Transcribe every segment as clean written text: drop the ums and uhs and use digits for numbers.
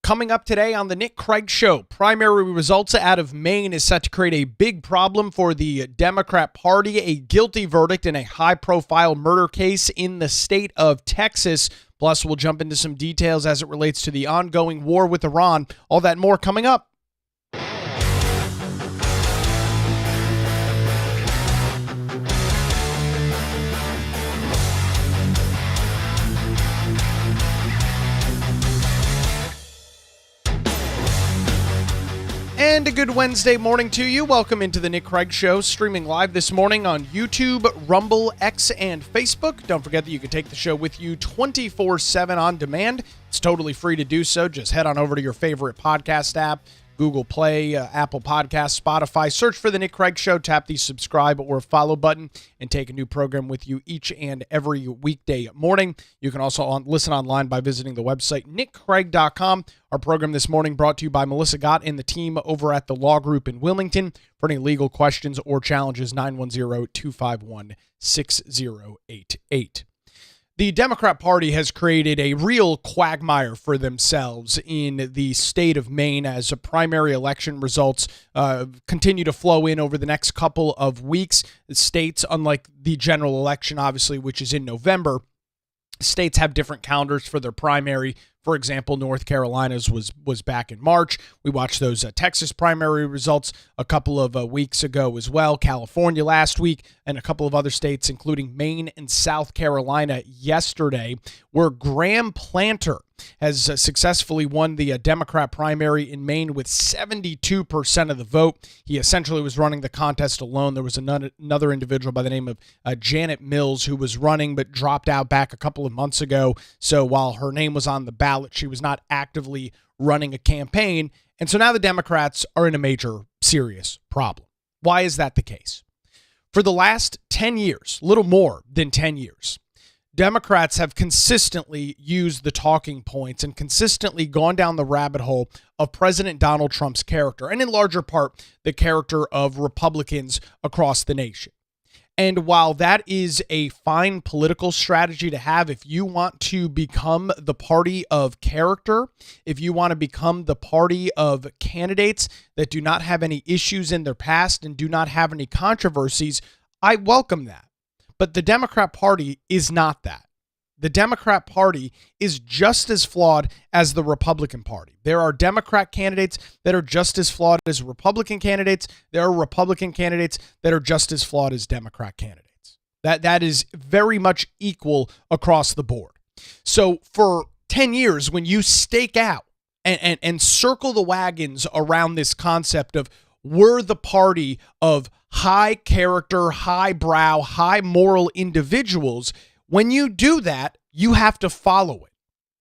Coming up today on the Nick Craig Show, primary results out of Maine is set to create a big problem for the Democrat Party. A guilty verdict in a high-profile murder case in the state of Texas. Plus, we'll jump into some details as it relates to the ongoing war with Iran. All that and more coming up. And a good Wednesday morning to you. Welcome into the Nick Craig Show, streaming live this morning on YouTube, Rumble, X, and Facebook. Don't forget that you can take the show with you 24/7 on demand. It's totally free to do so. Just head on over to your favorite podcast app, Google Play, Apple Podcasts, Spotify. Search for the Nick Craig Show, tap the subscribe or follow button, and take a new program with you each and every weekday morning. You can also listen online by visiting the website, nickcraig.com. Our program this morning brought to you by Melissa Gott and the team over at the Law Group in Wilmington. For any legal questions or challenges, 910-251-6088. The Democrat Party has created a real quagmire for themselves in the state of Maine as primary election results continue to flow in over the next couple of weeks. The states, unlike the general election, obviously, which is in November, states have different calendars for their primary. For example, North Carolina's was back in March. We watched those Texas primary results a couple of weeks ago as well. California last week, and a couple of other states, including Maine and South Carolina yesterday, where Graham Platner has successfully won the Democrat primary in Maine with 72% of the vote. He essentially was running the contest alone. There was another individual by the name of Janet Mills who was running but dropped out back a couple of months ago. So while her name was on the ballot, she was not actively running a campaign. And so now the Democrats are in a major, serious problem. Why is that the case? For the last 10 years, little more than 10 years, Democrats have consistently used the talking points and consistently gone down the rabbit hole of President Donald Trump's character, and in larger part, the character of Republicans across the nation. And while that is a fine political strategy to have, if you want to become the party of character, if you want to become the party of candidates that do not have any issues in their past and do not have any controversies, I welcome that. But the Democrat Party is not that. The Democrat Party is just as flawed as the Republican Party. There are Democrat candidates that are just as flawed as Republican candidates. There are Republican candidates that are just as flawed as Democrat candidates. That is very much equal across the board. So for 10 years, when you stake out and circle the wagons around this concept of we're the party of high character, high brow, high moral individuals, when you do that, you have to follow it.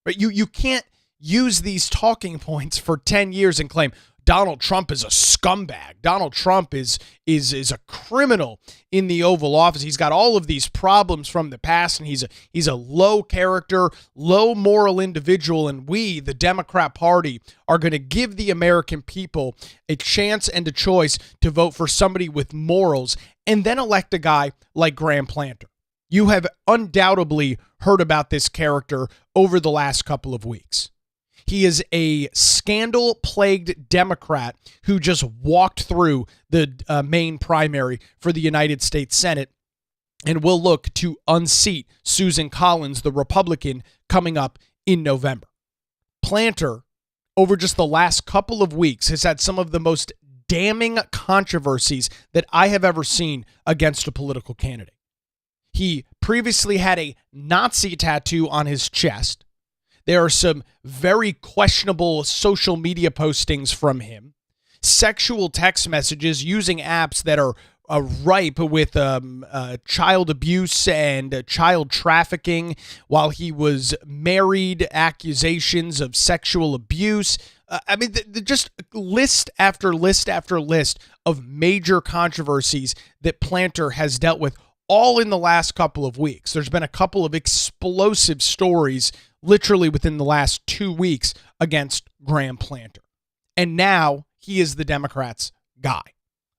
Right? You can't use these talking points for 10 years and claim Donald Trump is a scumbag. Donald Trump is a criminal in the Oval Office. He's got all of these problems from the past, and he's a low character, low moral individual, and we, the Democrat Party, are going to give the American people a chance and a choice to vote for somebody with morals and then elect a guy like Graham Platner. You have undoubtedly heard about this character over the last couple of weeks. He is a scandal-plagued Democrat who just walked through the Maine primary for the United States Senate and will look to unseat Susan Collins, the Republican, coming up in November. Platner, over just the last couple of weeks, has had some of the most damning controversies that I have ever seen against a political candidate. He previously had a Nazi tattoo on his chest. There are some very questionable social media postings from him, sexual text messages using apps that are ripe with child abuse and child trafficking while he was married, accusations of sexual abuse. Just list after list after list of major controversies that Platner has dealt with all in the last couple of weeks. There's been a couple of explosive stories literally within the last 2 weeks against Graham Platner. And now he is the Democrats' guy.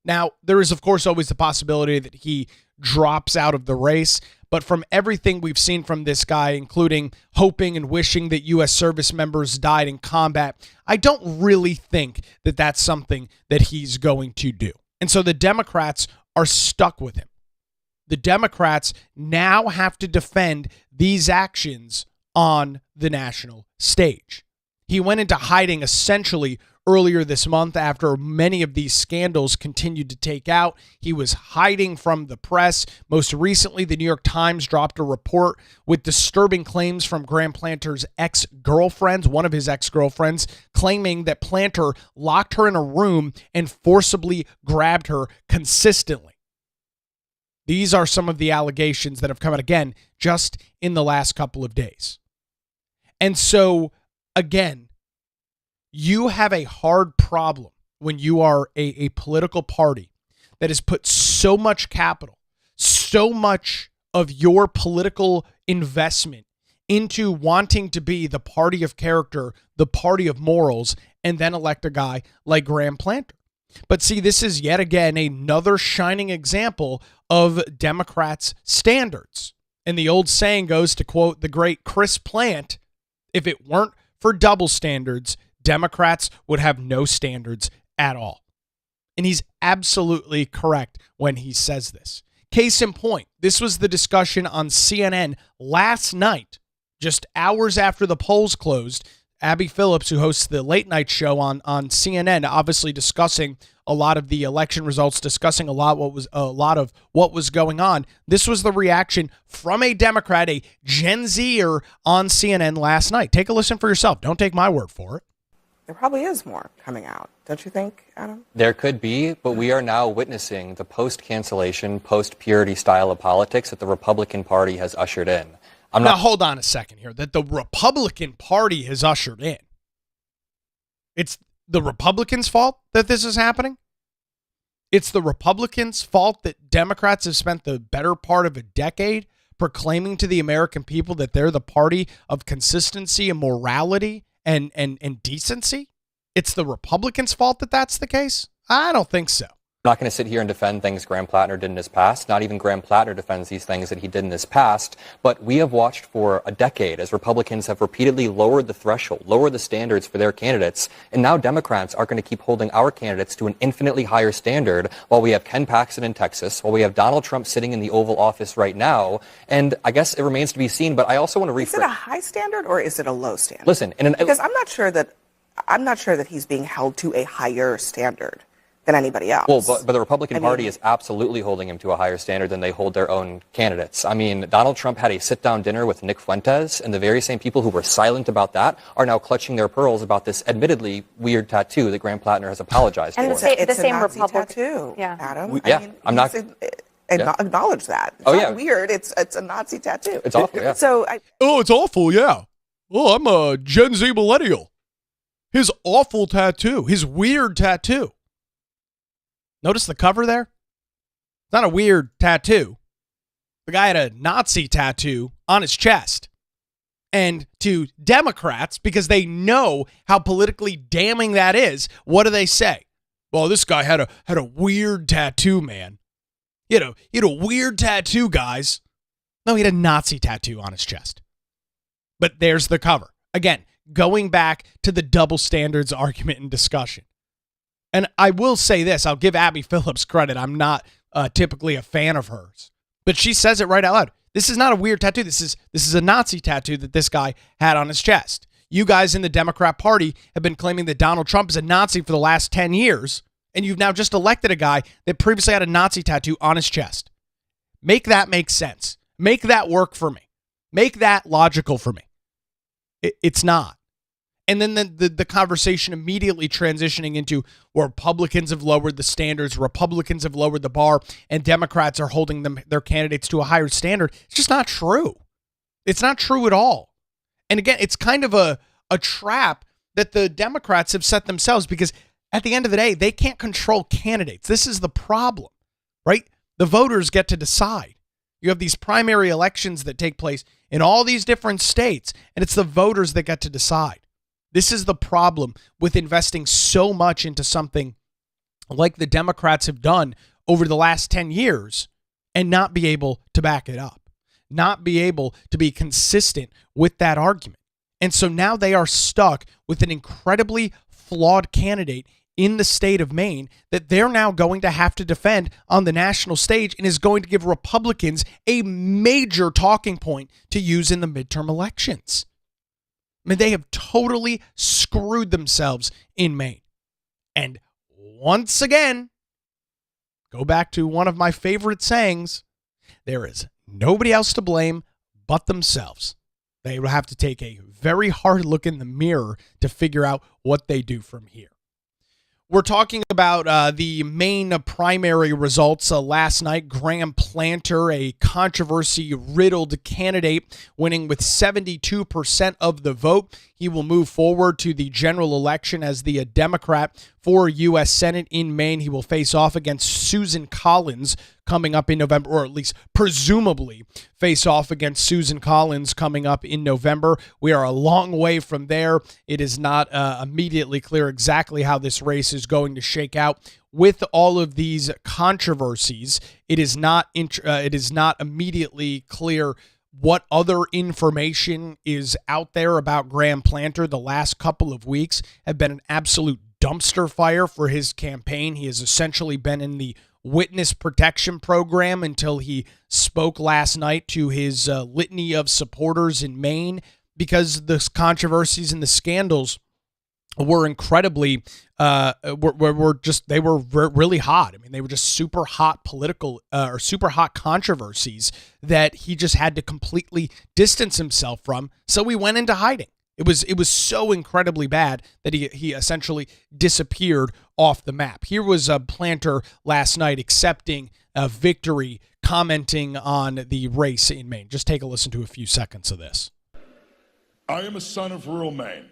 Now, there is, of course, always the possibility that he drops out of the race. But from everything we've seen from this guy, including hoping and wishing that U.S. service members died in combat, I don't really think that that's something that he's going to do. And so the Democrats are stuck with him. The Democrats now have to defend these actions on the national stage. He went into hiding essentially earlier this month after many of these scandals continued to take out. He was hiding from the press. Most recently, the New York Times dropped a report with disturbing claims from Graham Platner's ex-girlfriends, one of his ex-girlfriends, claiming that Platner locked her in a room and forcibly grabbed her consistently. These are some of the allegations that have come out again just in the last couple of days. And so, again, you have a hard problem when you are a political party that has put so much capital, so much of your political investment into wanting to be the party of character, the party of morals, and then elect a guy like Graham Platner. But see, this is yet again another shining example of Democrats' standards. And the old saying goes, to quote the great Chris Plant, if it weren't for double standards, Democrats would have no standards at all. And he's absolutely correct when he says this. Case in point, this was the discussion on CNN last night, just hours after the polls closed. Abby Phillips, who hosts the late night show on CNN, obviously discussing a lot of the election results, discussing a lot of what was going on. This was the reaction from a Democrat, a Gen Zer on CNN last night. Take a listen for yourself. Don't take my word for it. There probably is more coming out, don't you think, Adam? There could be, but we are now witnessing the post-cancellation, post-purity style of politics that the Republican Party has ushered in. Now, hold on a second here. That the Republican Party has ushered in. It's the Republicans' fault that this is happening? It's the Republicans' fault that Democrats have spent the better part of a decade proclaiming to the American people that they're the party of consistency and morality and decency? It's the Republicans' fault that that's the case? I don't think so. I'm not going to sit here and defend things Graham Platner did in his past. Not even Graham Platner defends these things that he did in his past. But we have watched for a decade as Republicans have repeatedly lowered the threshold, lowered the standards for their candidates. And now Democrats are going to keep holding our candidates to an infinitely higher standard while we have Ken Paxton in Texas, while we have Donald Trump sitting in the Oval Office right now. And I guess it remains to be seen. But I also want to Is it a high standard or is it a low standard? Listen, because I'm not sure that he's being held to a higher standard than anybody else. Well, but the Republican Party is absolutely holding him to a higher standard than they hold their own candidates. I mean, Donald Trump had a sit-down dinner with Nick Fuentes, and the very same people who were silent about that are now clutching their pearls about this admittedly weird tattoo that Graham Platner has apologized for. It's the same Republican tattoo, Adam. I'm not... Acknowledge that. It's not weird. It's a Nazi tattoo. It's awful, yeah. It's awful, yeah. Well, I'm a Gen Z millennial. His awful tattoo, his weird tattoo. Notice the cover there? It's not a weird tattoo. The guy had a Nazi tattoo on his chest. And to Democrats, because they know how politically damning that is, what do they say? Well, this guy had a weird tattoo, man. He had a weird tattoo, guys. No, he had a Nazi tattoo on his chest. But there's the cover. Again, going back to the double standards argument and discussion. And I will say this, I'll give Abby Phillips credit. I'm not typically a fan of hers. But she says it right out loud. This is not a weird tattoo. This is a Nazi tattoo that this guy had on his chest. You guys in the Democrat Party have been claiming that Donald Trump is a Nazi for the last 10 years, and you've now just elected a guy that previously had a Nazi tattoo on his chest. Make that make sense. Make that work for me. Make that logical for me. It's not. And then the conversation immediately transitioning into, well, Republicans have lowered the standards, Republicans have lowered the bar, and Democrats are holding their candidates to a higher standard. It's just not true. It's not true at all. And again, it's kind of a trap that the Democrats have set themselves, because at the end of the day, they can't control candidates. This is the problem, right? The voters get to decide. You have these primary elections that take place in all these different states, and it's the voters that get to decide. This is the problem with investing so much into something like the Democrats have done over the last 10 years. and not be able to back it up, not be able to be consistent with that argument. And so now they are stuck with an incredibly flawed candidate in the state of Maine that they're now going to have to defend on the national stage, and is going to give Republicans a major talking point to use in the midterm elections. I mean, they have totally screwed themselves in Maine. And once again, go back to one of my favorite sayings, there is nobody else to blame but themselves. They will have to take a very hard look in the mirror to figure out what they do from here. We're talking about the Maine primary results last night. Graham Platner, a controversy-riddled candidate, winning with 72% of the vote. He will move forward to the general election as the Democrat for U.S. Senate in Maine. He will face off against Susan Collins coming up in November, or at least presumably face off against Susan Collins coming up in November. We are a long way from there. It is not immediately clear exactly how this race is going to shake out. With all of these controversies, it is not immediately clear what other information is out there about Graham Platner. The last couple of weeks have been an absolute dumpster fire for his campaign. He has essentially been in the witness protection program until he spoke last night to his litany of supporters in Maine, because the controversies and the scandals were incredibly they were really hot. I mean, they were just super hot political or super hot controversies that he just had to completely distance himself from. So he went into hiding. It was so incredibly bad that he essentially disappeared off the map. Here was Platner last night accepting a victory, commenting on the race in Maine. Just take a listen to a few seconds of this. I am a son of rural Maine.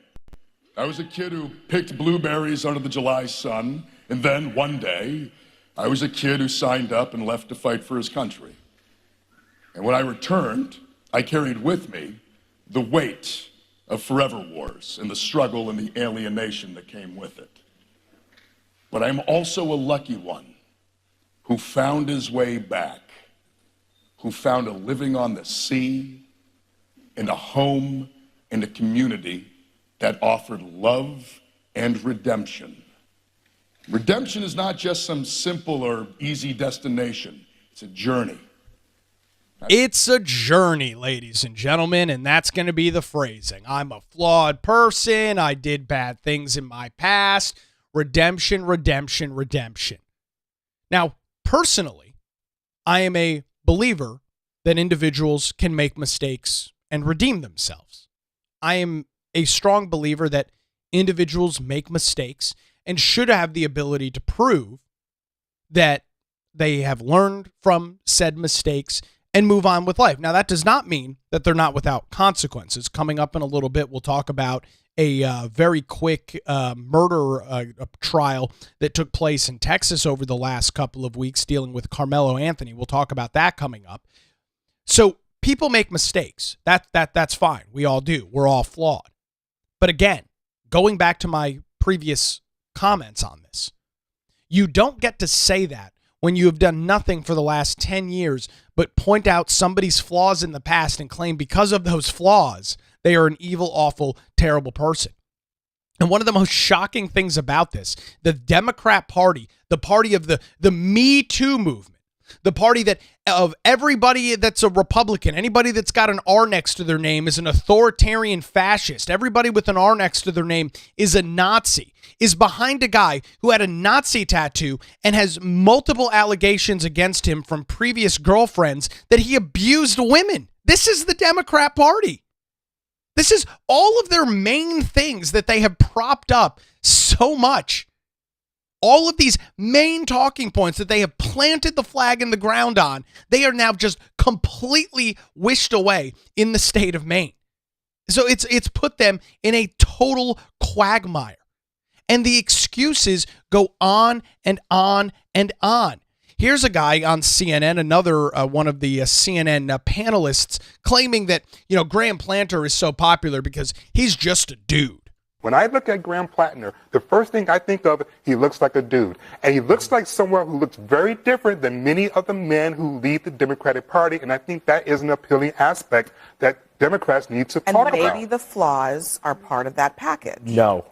I was a kid who picked blueberries under the July sun, and then one day, I was a kid who signed up and left to fight for his country. And when I returned, I carried with me the weight of forever wars and the struggle and the alienation that came with it. But I'm also a lucky one who found his way back, who found a living on the sea, in a home, in a community that offered love and redemption. Redemption is not just some simple or easy destination. It's a journey. It's a journey, ladies and gentlemen, and that's going to be the phrasing. I'm a flawed person. I did bad things in my past. Redemption, redemption, redemption. Now, personally, I am a believer that individuals can make mistakes and redeem themselves. I am a strong believer that individuals make mistakes and should have the ability to prove that they have learned from said mistakes and move on with life. Now, that does not mean that they're not without consequences. Coming up in a little bit, we'll talk about a very quick murder trial that took place in Texas over the last couple of weeks dealing with Karmelo Anthony. We'll talk about that coming up. So people make mistakes. That's fine. We all do. We're all flawed. But again, going back to my previous comments on this, you don't get to say that when you have done nothing for the last 10 years but point out somebody's flaws in the past and claim because of those flaws, they are an evil, awful, terrible person. And one of the most shocking things about this, the Democrat Party, the party of the Me Too movement, the party that of everybody that's a Republican, anybody that's got an R next to their name is an authoritarian fascist. Everybody with an R next to their name is a Nazi, is behind a guy who had a Nazi tattoo and has multiple allegations against him from previous girlfriends that he abused women. This is the Democrat Party. This is all of their main things that they have propped up so much. All of these main talking points that they have planted the flag in the ground on, they are now just completely wished away in the state of Maine. So it's put them in a total quagmire. And the excuses go on and on and on. Here's a guy on CNN, another one of the CNN panelists, claiming that, Graham Platner is so popular because he's just a dude. When I look at Graham Platner, the first thing I think of, he looks like a dude. And he looks like someone who looks very different than many of the men who lead the Democratic Party. And I think that is an appealing aspect that Democrats need to talk about. And maybe the flaws are part of that package. No.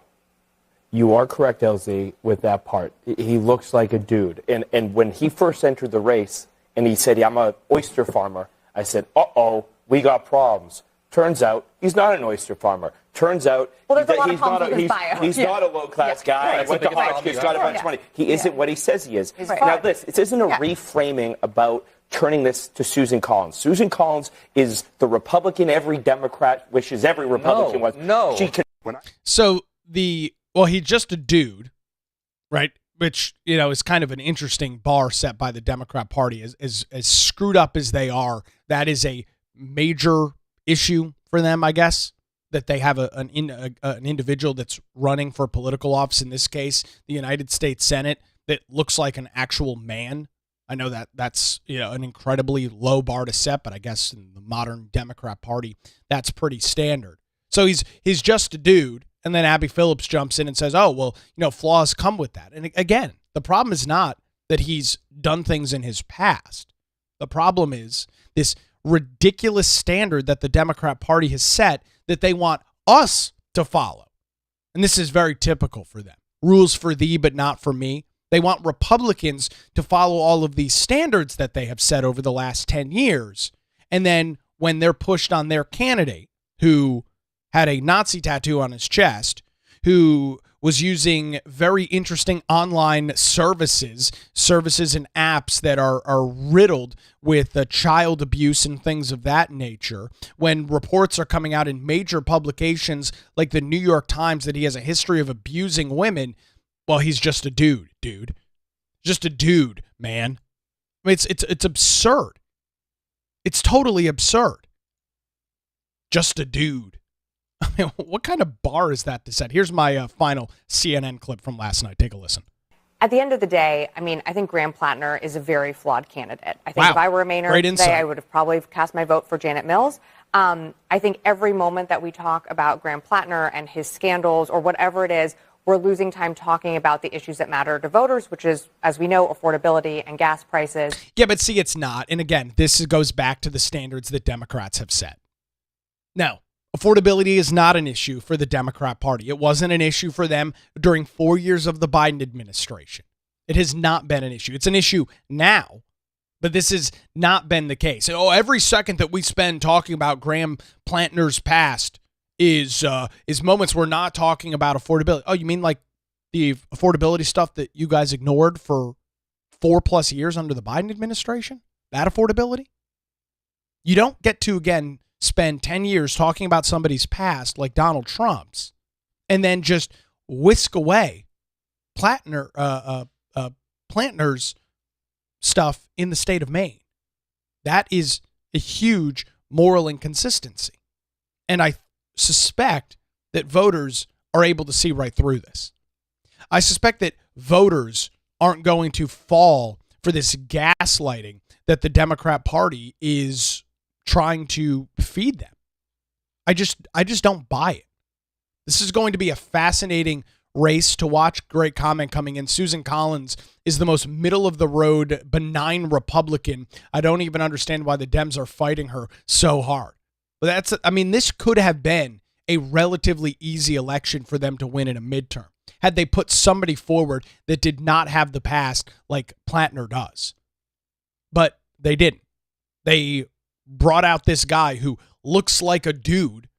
You are correct, LZ, with that part. He looks like a dude. And when he first entered the race and he said, I'm an oyster farmer, I said, uh-oh, we got problems. Turns out he's not an oyster farmer. Turns out he's not a low-class guy. Went to Harvard. He's got a bunch of money. He isn't what he says he is. Now, this isn't a reframing about turning this to Susan Collins. Susan Collins is the Republican every Democrat wishes every Republican was. No. He's just a dude, right? Which, is kind of an interesting bar set by the Democrat Party. As screwed up as they are, that is a major issue for them, I guess, that they have an individual that's running for political office, in this case, the United States Senate, that looks like an actual man. I know that's an incredibly low bar to set, but I guess in the modern Democrat Party, that's pretty standard. So he's just a dude, and then Abby Phillips jumps in and says, oh, well, flaws come with that. And again, the problem is not that he's done things in his past. The problem is this ridiculous standard that the Democrat Party has set that they want us to follow. And this is very typical for them. Rules for thee, but not for me. They want Republicans to follow all of these standards that they have set over the last 10 years. And then when they're pushed on their candidate, who had a Nazi tattoo on his chest, who was using very interesting online services and apps that are riddled with child abuse and things of that nature. When reports are coming out in major publications like the New York Times that he has a history of abusing women, well, he's just a dude. Just a dude, man. I mean, it's absurd. It's totally absurd. Just a dude. I mean, what kind of bar is that to set? Here's my final CNN clip from last night. Take a listen. At the end of the day, I think Graham Platner is a very flawed candidate. I think if I were a Mainer today, I would have probably cast my vote for Janet Mills. I think every moment that we talk about Graham Platner and his scandals or whatever it is, we're losing time talking about the issues that matter to voters, which is, as we know, affordability and gas prices. Yeah, but see, it's not. And again, this goes back to the standards that Democrats have set. No. Affordability is not an issue for the Democrat Party. It wasn't an issue for them during 4 years of the Biden administration. It has not been an issue. It's an issue now, but this has not been the case. Every second that we spend talking about Graham Platner's past is moments we're not talking about affordability. Oh, you mean like the affordability stuff that you guys ignored for 4+ years under the Biden administration? That affordability? You don't get to, again, spend 10 years talking about somebody's past like Donald Trump's and then just whisk away Platner's stuff in the state of Maine. That is a huge moral inconsistency. And I suspect that voters are able to see right through this. I suspect that voters aren't going to fall for this gaslighting that the Democrat Party is trying to feed them. I just don't buy it. This is going to be a fascinating race to watch. Great comment coming in. Susan Collins is the most middle of the road, benign Republican. I don't even understand why the Dems are fighting her so hard. But this could have been a relatively easy election for them to win in a midterm had they put somebody forward that did not have the past like Platner does. But they didn't. They brought out this guy who looks like a dude,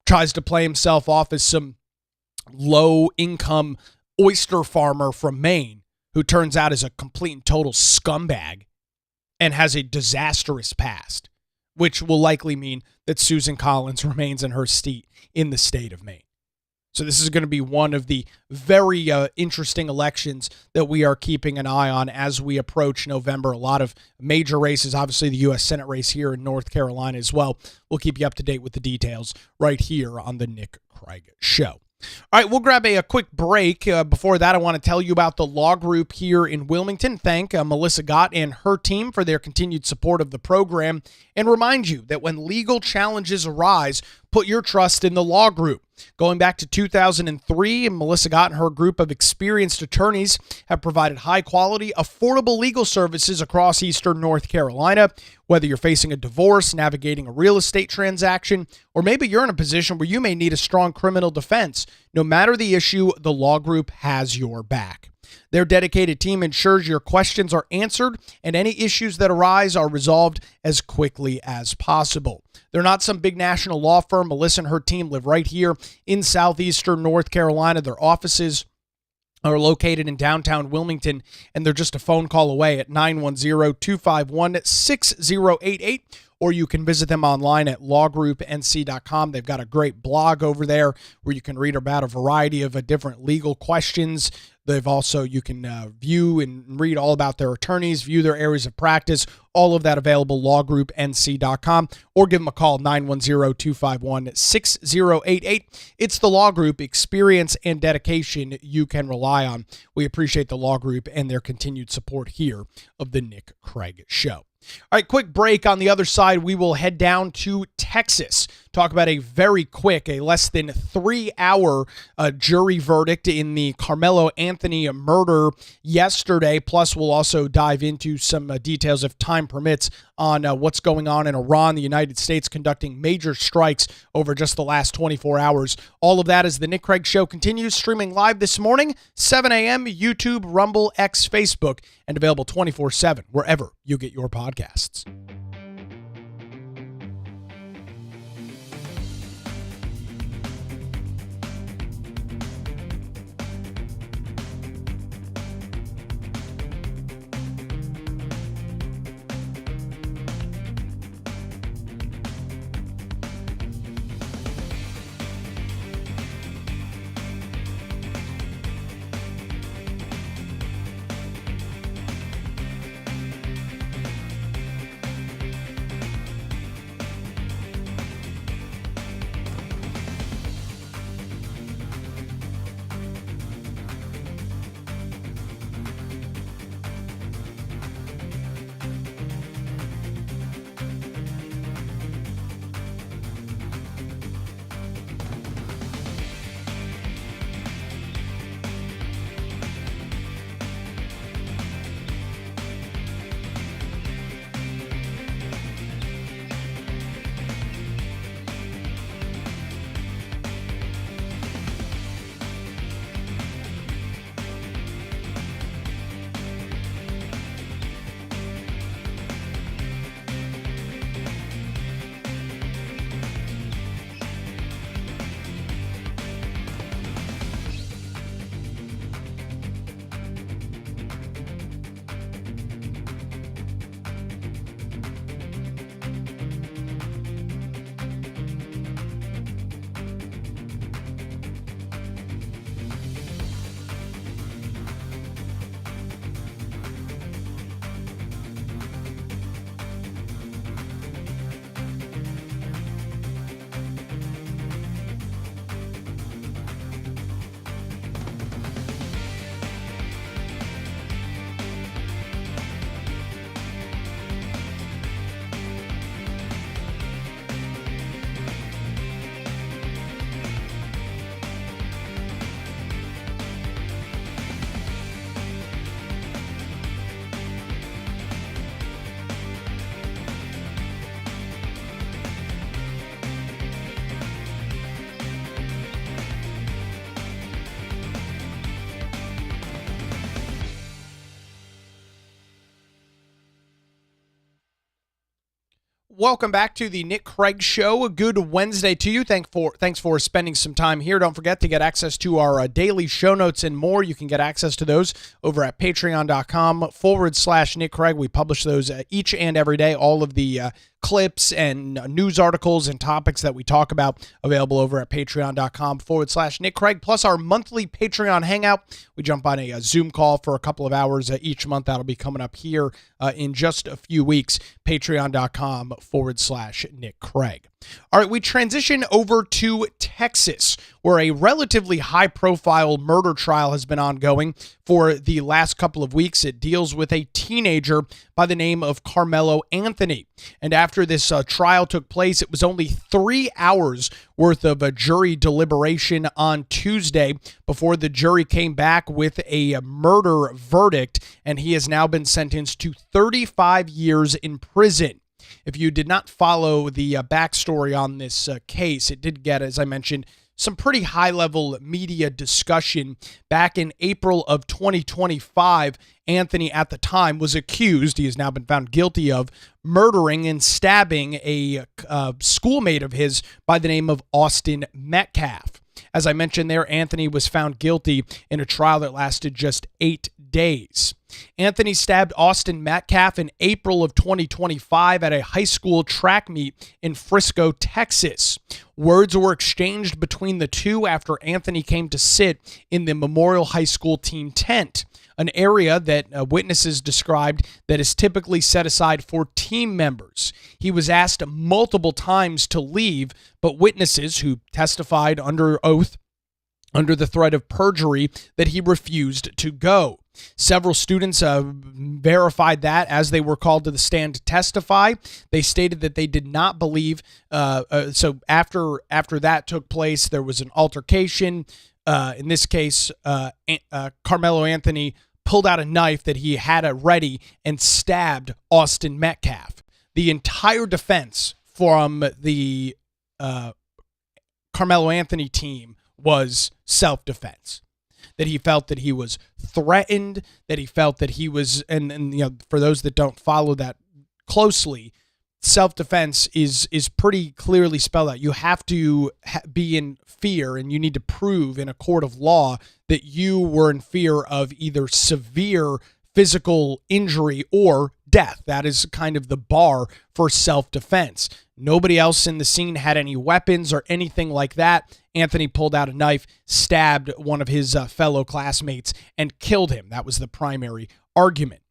tries to play himself off as some low-income oyster farmer from Maine who turns out is a complete and total scumbag and has a disastrous past, which will likely mean that Susan Collins remains in her seat in the state of Maine. So this is going to be one of the very interesting elections that we are keeping an eye on as we approach November. A lot of major races, obviously the U.S. Senate race here in North Carolina as well. We'll keep you up to date with the details right here on the Nick Craig Show. All right, we'll grab a quick break. Before that, I want to tell you about the Law Group here in Wilmington. Thank Melissa Gott and her team for their continued support of the program, and remind you that when legal challenges arise, put your trust in the Law Group. Going back to 2003, Melissa Gott and her group of experienced attorneys have provided high-quality, affordable legal services across eastern North Carolina. Whether you're facing a divorce, navigating a real estate transaction, or maybe you're in a position where you may need a strong criminal defense, no matter the issue, the law group has your back. Their dedicated team ensures your questions are answered and any issues that arise are resolved as quickly as possible. They're not some big national law firm. Melissa and her team live right here in southeastern North Carolina. Their offices are located in downtown Wilmington, and they're just a phone call away at 910-251-6088, or you can visit them online at lawgroupnc.com. They've got a great blog over there where you can read about a variety of different legal questions. They've also, you can view and read all about their attorneys, view their areas of practice, all of that available, lawgroupnc.com, or give them a call, 910-251-6088. It's the Law Group, experience and dedication you can rely on. We appreciate the Law Group and their continued support here of the Nick Craig Show. All right, quick break. On the other side, we will head down to Texas. Talk about a very quick, a less than 3-hour jury verdict in the Karmelo Anthony murder yesterday. Plus, we'll also dive into some details, if time permits, on what's going on in Iran, the United States conducting major strikes over just the last 24 hours. All of that as the Nick Craig Show continues, streaming live this morning, 7 a.m., YouTube, Rumble, X, Facebook, and available 24/7 wherever you get your podcasts. Welcome back to the Nick Craig Show. A good Wednesday to you. Thanks for spending some time here. Don't forget to get access to our daily show notes and more. You can get access to those over at patreon.com/Nick Craig. We publish those each and every day. All of the clips and news articles and topics that we talk about available over at patreon.com/Nick Craig. Plus our monthly Patreon hangout. We jump on a Zoom call for a couple of hours each month. That'll be coming up here in just a few weeks. Patreon.com/Nick Craig. All right, we transition over to Texas, where a relatively high-profile murder trial has been ongoing for the last couple of weeks. It deals with a teenager by the name of Karmelo Anthony. And after this trial took place, it was only 3 hours worth of a jury deliberation on Tuesday before the jury came back with a murder verdict, and he has now been sentenced to 35 years in prison. If you did not follow the backstory on this case, it did get, as I mentioned, some pretty high-level media discussion. Back in April of 2025, Anthony at the time was accused, he has now been found guilty of, murdering and stabbing a schoolmate of his by the name of Austin Metcalf. As I mentioned there, Anthony was found guilty in a trial that lasted just 8 days. Anthony stabbed Austin Metcalf in April of 2025 at a high school track meet in Frisco, Texas. Words were exchanged between the two after Anthony came to sit in the Memorial High School team tent, an area that witnesses described that is typically set aside for team members. He was asked multiple times to leave, but witnesses who testified under oath, under the threat of perjury, that he refused to go. Several students verified that as they were called to the stand to testify. They stated that they did not believe. So after that took place, there was an altercation. In this case, Karmelo Anthony pulled out a knife that he had ready and stabbed Austin Metcalf. The entire defense from the Karmelo Anthony team was self-defense. That he felt that he was threatened, that he felt that he was, and you know, for those that don't follow that closely, self-defense is pretty clearly spelled out. You have to be in fear, and you need to prove in a court of law that you were in fear of either severe physical injury or death. That is kind of the bar for self-defense. Nobody else in the scene had any weapons or anything like that. Anthony pulled out a knife, stabbed one of his fellow classmates, and killed him. That was the primary argument.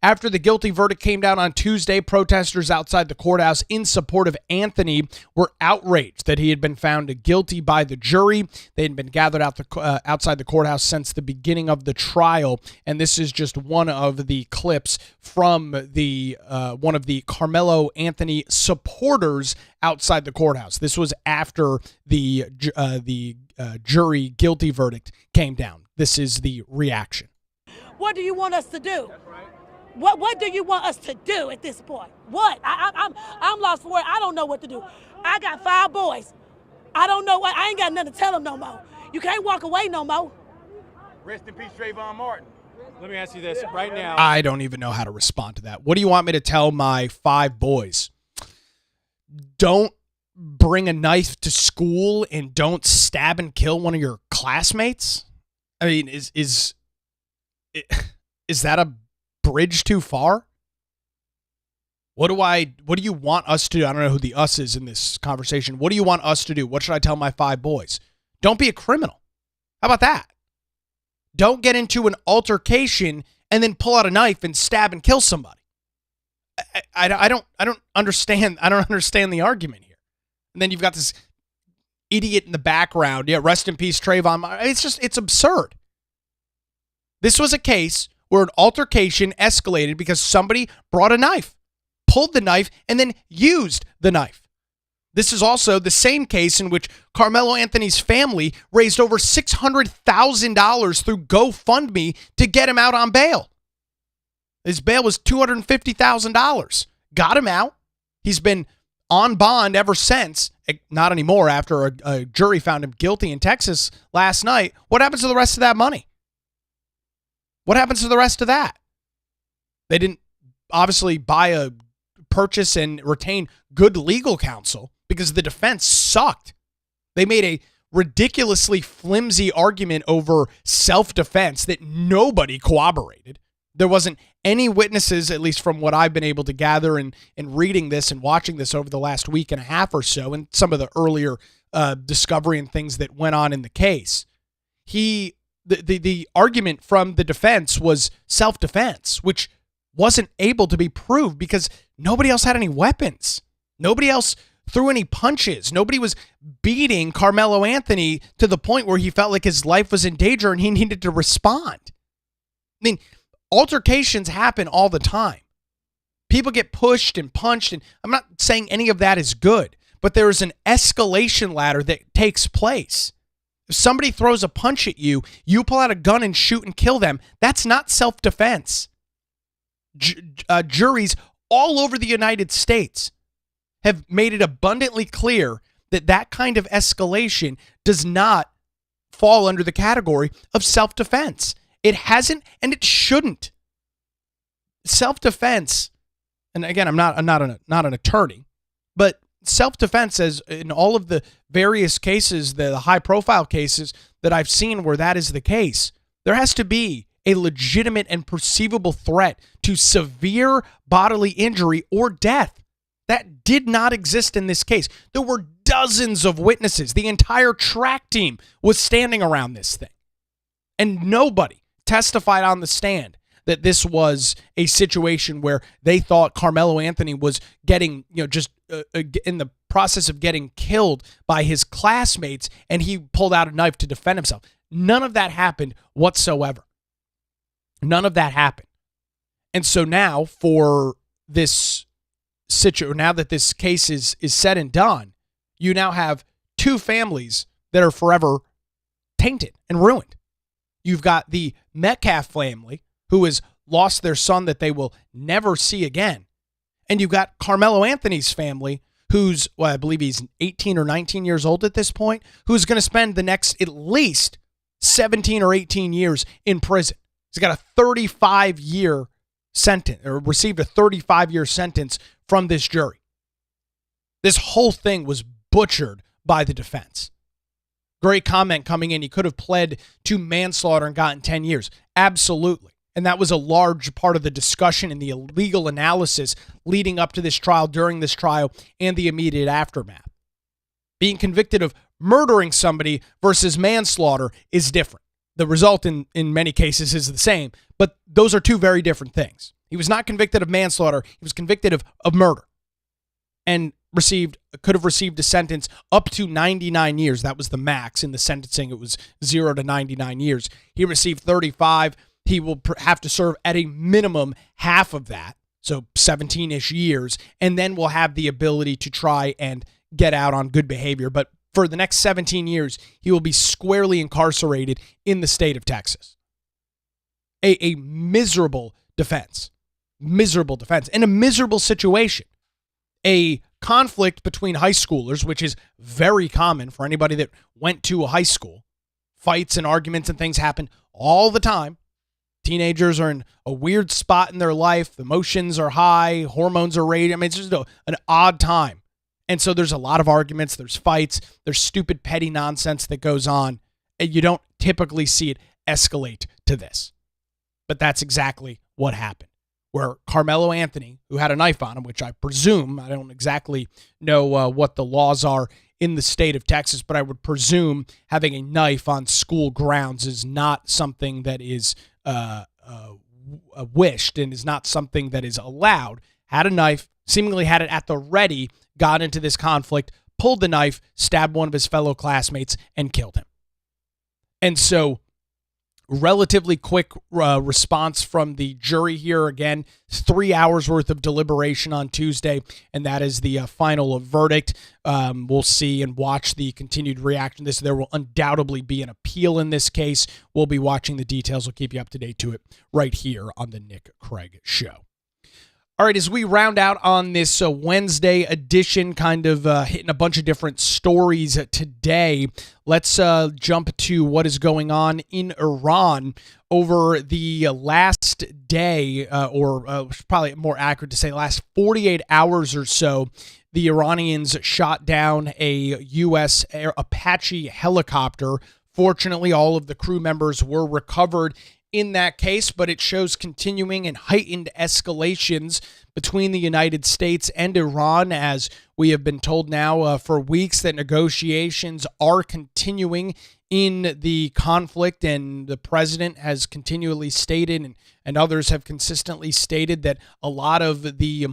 After the guilty verdict came down on Tuesday, protesters outside the courthouse in support of Anthony were outraged that he had been found guilty by the jury. They had been gathered outside the courthouse since the beginning of the trial, and this is just one of the clips from the one of the Karmelo Anthony supporters outside the courthouse. This was after the jury guilty verdict came down. This is the reaction. What do you want us to do? What do you want us to do at this point? What? I'm lost for words. I don't know what to do. I got 5 boys. I don't know what. I ain't got nothing to tell them no more. You can't walk away no more. Rest in peace, Trayvon Martin. Let me ask you this right now. I don't even know how to respond to that. What do you want me to tell my 5 boys? Don't bring a knife to school and don't stab and kill one of your classmates? I mean, is that a bridge too far? What do you want us to do? I don't know who the us is in this conversation. What do you want us to do? What should I tell my 5 boys? Don't be a criminal. How about that? Don't get into an altercation and then pull out a knife and stab and kill somebody. I don't understand. I don't understand the argument here. And then you've got this idiot in the background. Yeah, rest in peace, Trayvon. It's absurd. This was a case where an altercation escalated because somebody brought a knife, pulled the knife, and then used the knife. This is also the same case in which Karmelo Anthony's family raised over $600,000 through GoFundMe to get him out on bail. His bail was $250,000. Got him out. He's been on bond ever since. Not anymore after a jury found him guilty in Texas last night. What happens to the rest of that money? What happens to the rest of that? They didn't obviously purchase and retain good legal counsel because the defense sucked. They made a ridiculously flimsy argument over self-defense that nobody corroborated. There wasn't any witnesses, at least from what I've been able to gather in reading this and watching this over the last week and a half or so, and some of the earlier discovery and things that went on in the case. The argument from the defense was self-defense, which wasn't able to be proved because nobody else had any weapons. Nobody else threw any punches. Nobody was beating Karmelo Anthony to the point where he felt like his life was in danger and he needed to respond. I mean, altercations happen all the time. People get pushed and punched, and I'm not saying any of that is good, but there is an escalation ladder that takes place. If somebody throws a punch at you, you pull out a gun and shoot and kill them. That's not self-defense. Juries all over the United States have made it abundantly clear that that kind of escalation does not fall under the category of self-defense. It hasn't, and it shouldn't. Self-defense, and again, I'm not an attorney, but self-defense, as in all of the various cases, the high-profile cases that I've seen where that is the case, there has to be a legitimate and perceivable threat to severe bodily injury or death. That did not exist in this case. There were dozens of witnesses. The entire track team was standing around this thing. And nobody testified on the stand that this was a situation where they thought Karmelo Anthony was getting, just in the process of getting killed by his classmates, and he pulled out a knife to defend himself. None of that happened whatsoever. None of that happened. And so now for this now that this case is said and done, you now have two families that are forever tainted and ruined. You've got the Metcalf family, who has lost their son that they will never see again. And you've got Karmelo Anthony's family, who's, I believe he's 18 or 19 years old at this point, who's going to spend the next at least 17 or 18 years in prison. He's got a 35-year sentence, or received a 35-year sentence from this jury. This whole thing was butchered by the defense. Great comment coming in. He could have pled to manslaughter and gotten 10 years. Absolutely. And that was a large part of the discussion in the legal analysis leading up to this trial, during this trial, and the immediate aftermath. Being convicted of murdering somebody versus manslaughter is different. The result in many cases is the same, but those are two very different things. He was not convicted of manslaughter. He was convicted of murder and could have received a sentence up to 99 years. That was the max in the sentencing. It was 0 to 99 years. He received 35. He will have to serve at a minimum half of that, so 17-ish years, and then will have the ability to try and get out on good behavior. But for the next 17 years, he will be squarely incarcerated in the state of Texas. A miserable defense. Miserable defense. And a miserable situation. A conflict between high schoolers, which is very common for anybody that went to a high school. Fights and arguments and things happen all the time. Teenagers are in a weird spot in their life. Emotions are high. Hormones are raging. I mean, it's just an odd time. And so there's a lot of arguments. There's fights. There's stupid, petty nonsense that goes on. And you don't typically see it escalate to this. But that's exactly what happened. Where Karmelo Anthony, who had a knife on him, which I presume, I don't exactly know what the laws are in the state of Texas, but I would presume having a knife on school grounds is not something that is wished and is not something that is allowed. Had a knife, seemingly had it at the ready, got into this conflict, pulled the knife, stabbed one of his fellow classmates, and killed him. And so, relatively quick response from the jury here. Again, 3 hours worth of deliberation on Tuesday, and that is the final verdict. We'll see and watch the continued reaction to this. There will undoubtedly be an appeal in this case. We'll be watching the details. We'll keep you up to date to it right here on the Nick Craig Show. All right, as we round out on this Wednesday edition, kind of hitting a bunch of different stories today, let's jump to what is going on in Iran. Over the last day, or probably more accurate to say last 48 hours or so, the Iranians shot down a U.S. Apache helicopter. Fortunately, all of the crew members were recovered in that case, but it shows continuing and heightened escalations between the United States and Iran, as we have been told now for weeks that negotiations are continuing in the conflict, and the president has continually stated, and others have consistently stated, that a lot of the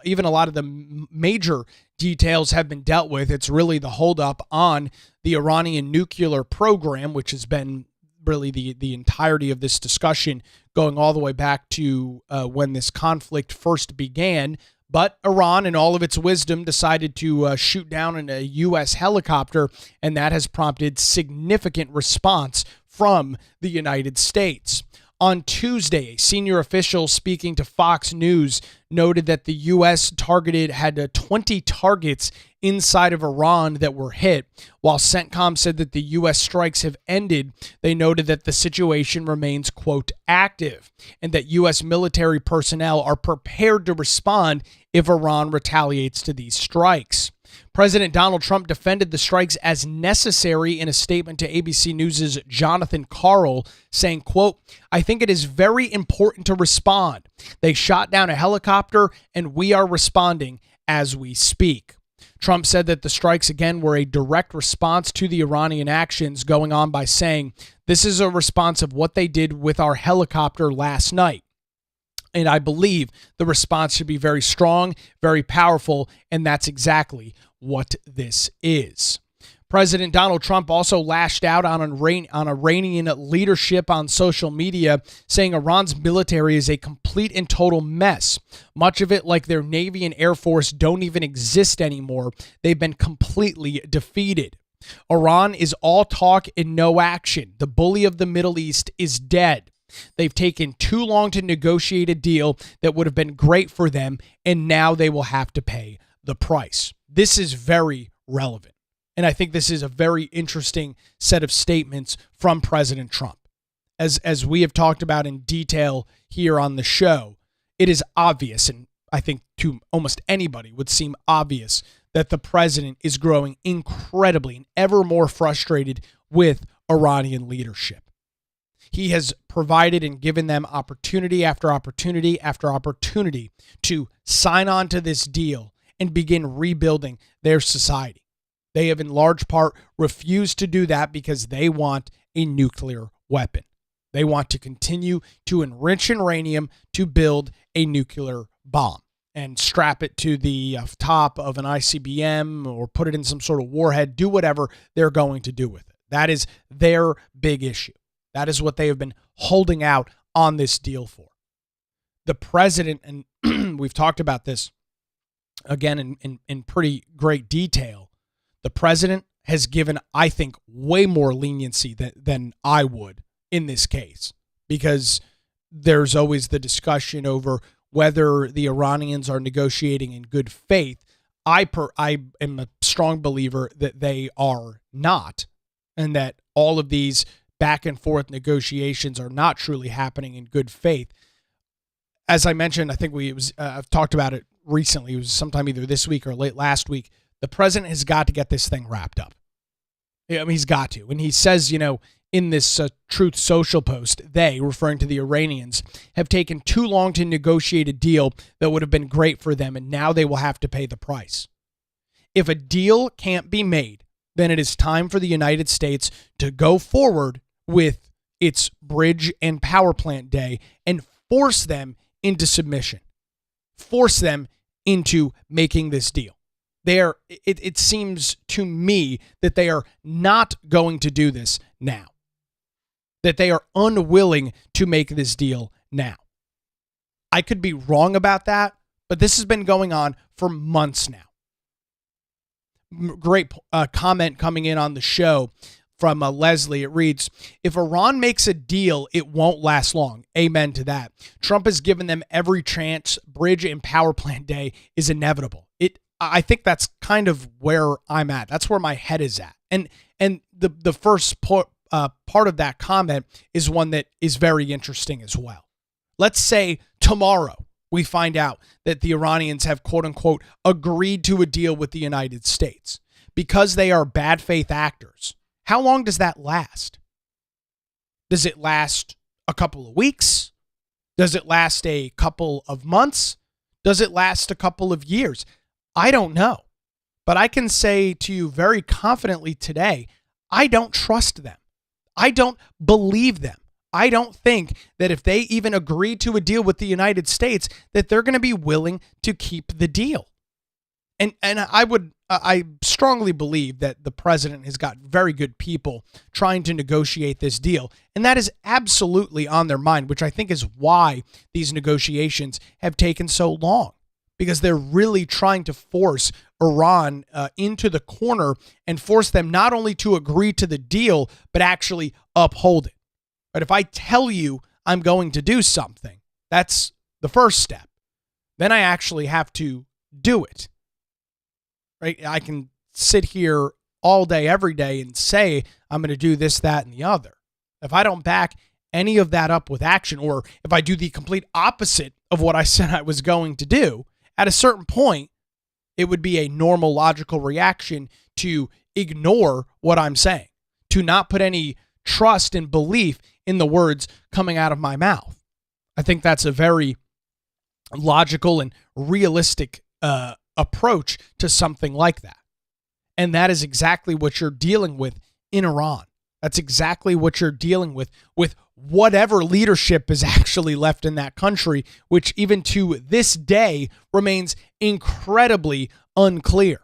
even a lot of the major details have been dealt with. It's really the holdup on the Iranian nuclear program, which has been really the entirety of this discussion, going all the way back to when this conflict first began. But Iran, in all of its wisdom, decided to shoot down in a U.S. helicopter, and that has prompted significant response from the United States. On Tuesday, a senior official speaking to Fox News noted that the U.S. had 20 targets inside of Iran that were hit. While CENTCOM said that the U.S. strikes have ended, they noted that the situation remains, quote, active, and that U.S. military personnel are prepared to respond if Iran retaliates to these strikes. President Donald Trump defended the strikes as necessary in a statement to ABC News' Jonathan Karl, saying, quote, "I think it is very important to respond. They shot down a helicopter, and we are responding as we speak." Trump said that the strikes, again, were a direct response to the Iranian actions, going on by saying, "This is a response of what they did with our helicopter last night. And I believe the response should be very strong, very powerful, and that's exactly what this is." President Donald Trump also lashed out on Iranian leadership on social media, saying Iran's military is a complete and total mess. Much of it, like their Navy and Air Force, don't even exist anymore. They've been completely defeated. Iran is all talk and no action. The bully of the Middle East is dead. They've taken too long to negotiate a deal that would have been great for them, and now they will have to pay the price. This is very relevant, and I think this is a very interesting set of statements from President Trump. As we have talked about in detail here on the show, it is obvious, and I think to almost anybody would seem obvious, that the president is growing incredibly and ever more frustrated with Iranian leadership. He has provided and given them opportunity after opportunity after opportunity to sign on to this deal and begin rebuilding their society. They have in large part refused to do that because they want a nuclear weapon. They want to continue to enrich uranium to build a nuclear bomb and strap it to the top of an ICBM or put it in some sort of warhead, do whatever they're going to do with it. That is their big issue. That is what they have been holding out on this deal for. The president, and we've talked about this again in pretty great detail, the president has given, I think, way more leniency than I would in this case, because there's always the discussion over whether the Iranians are negotiating in good faith. I am a strong believer that they are not, and that all of these back and forth negotiations are not truly happening in good faith. As I mentioned, I think I've talked about it recently. It was sometime either this week or late last week. The president has got to get this thing wrapped up. I mean, he's got to. And he says, in this Truth Social post, they, referring to the Iranians, have taken too long to negotiate a deal that would have been great for them, and now they will have to pay the price. If a deal can't be made, then it is time for the United States to go forward with its bridge and power plant day and force them into submission, force them into making this deal. It seems to me that they are not going to do this now, that they are unwilling to make this deal now. I could be wrong about that, but this has been going on for months now. Great comment coming in on the show from Leslie. It reads, "If Iran makes a deal, it won't last long. Amen to that. Trump has given them every chance. Bridge and power plant day is inevitable." I think that's kind of where I'm at. That's where my head is at. And the first part of that comment is one that is very interesting as well. Let's say tomorrow we find out that the Iranians have, quote unquote, agreed to a deal with the United States because they are bad faith actors. How long does that last? Does it last a couple of weeks? Does it last a couple of months? Does it last a couple of years? I don't know. But I can say to you very confidently today, I don't trust them. I don't believe them. I don't think that if they even agree to a deal with the United States, that they're going to be willing to keep the deal. And I strongly believe that the president has got very good people trying to negotiate this deal. And that is absolutely on their mind, which I think is why these negotiations have taken so long, because they're really trying to force Iran into the corner and force them not only to agree to the deal, but actually uphold it. But if I tell you I'm going to do something, that's the first step. Then I actually have to do it. Right? I can sit here all day, every day and say I'm going to do this, that, and the other. If I don't back any of that up with action, or if I do the complete opposite of what I said I was going to do, at a certain point, it would be a normal, logical reaction to ignore what I'm saying, to not put any trust and belief in the words coming out of my mouth. I think that's a very logical and realistic approach to something like that. And that is exactly what you're dealing with in Iran. That's exactly what you're dealing with whatever leadership is actually left in that country, which even to this day remains incredibly unclear.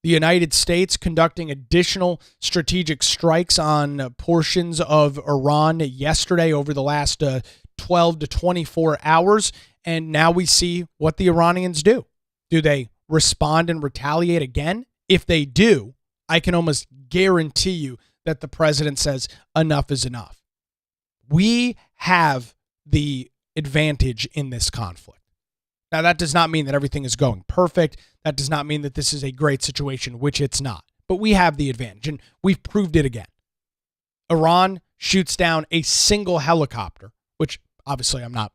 The United States conducting additional strategic strikes on portions of Iran yesterday over the last 12 to 24 hours. And now we see what the Iranians do. Do they respond and retaliate again? If they do, I can almost guarantee you that the president says enough is enough. We have the advantage in this conflict. Now, that does not mean that everything is going perfect. That does not mean that this is a great situation, which it's not. But we have the advantage, and we've proved it again. Iran shoots down a single helicopter, which obviously I'm not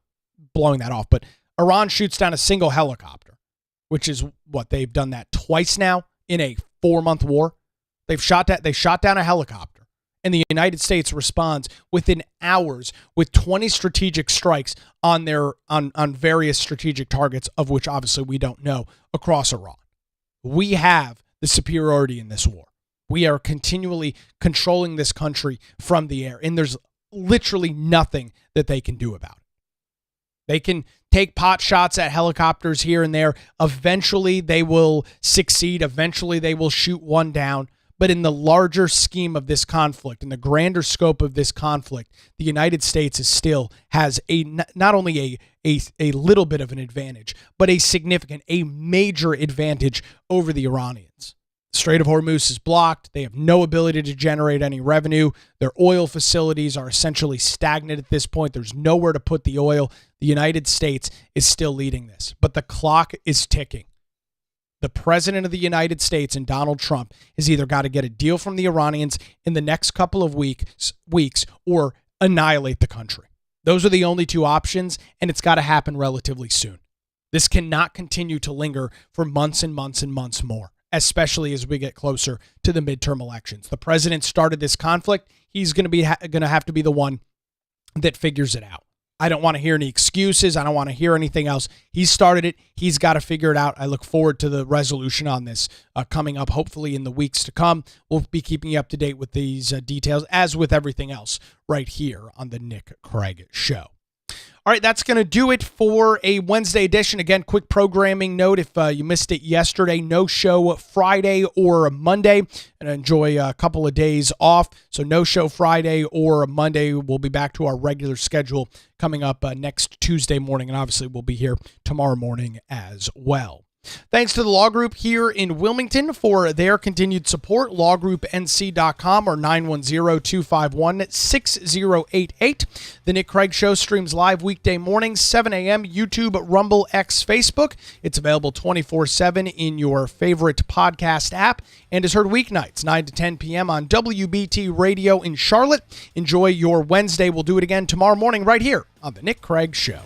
blowing that off, but Iran shoots down a single helicopter, which is what they've done that twice now in a 4-month war. They shot down a helicopter, and the United States responds within hours with 20 strategic strikes on various strategic targets, of which obviously we don't know, across Iran. We have the superiority in this war. We are continually controlling this country from the air, and there's literally nothing that they can do about it. They can take pot shots at helicopters here and there. Eventually, they will succeed. Eventually, they will shoot one down. But in the larger scheme of this conflict, in the grander scope of this conflict, the United States still has not only a little bit of an advantage, but a major advantage over the Iranians. The Strait of Hormuz is blocked. They have no ability to generate any revenue. Their oil facilities are essentially stagnant at this point. There's nowhere to put the oil. The United States is still leading this, but the clock is ticking. The president of the United States and Donald Trump has either got to get a deal from the Iranians in the next couple of weeks or annihilate the country. Those are the only two options, and it's got to happen relatively soon. This cannot continue to linger for months and months and months more, especially as we get closer to the midterm elections. The president started this conflict. He's going to have to be the one that figures it out. I don't want to hear any excuses. I don't want to hear anything else. He started it. He's got to figure it out. I look forward to the resolution on this coming up, hopefully in the weeks to come. We'll be keeping you up to date with these details, as with everything else, right here on the Nick Craig Show. All right, that's going to do it for a Wednesday edition. Again, quick programming note, if you missed it yesterday, no show Friday or Monday, and enjoy a couple of days off. So no show Friday or Monday. We'll be back to our regular schedule coming up next Tuesday morning, and obviously we'll be here tomorrow morning as well. Thanks to the Law Group here in Wilmington for their continued support. LawGroupNC.com or 910-251-6088. The Nick Craig Show streams live weekday mornings, 7 a.m., YouTube, Rumble, X, Facebook. It's available 24/7 in your favorite podcast app and is heard weeknights, 9 to 10 p.m. on WBT Radio in Charlotte. Enjoy your Wednesday. We'll do it again tomorrow morning right here on The Nick Craig Show.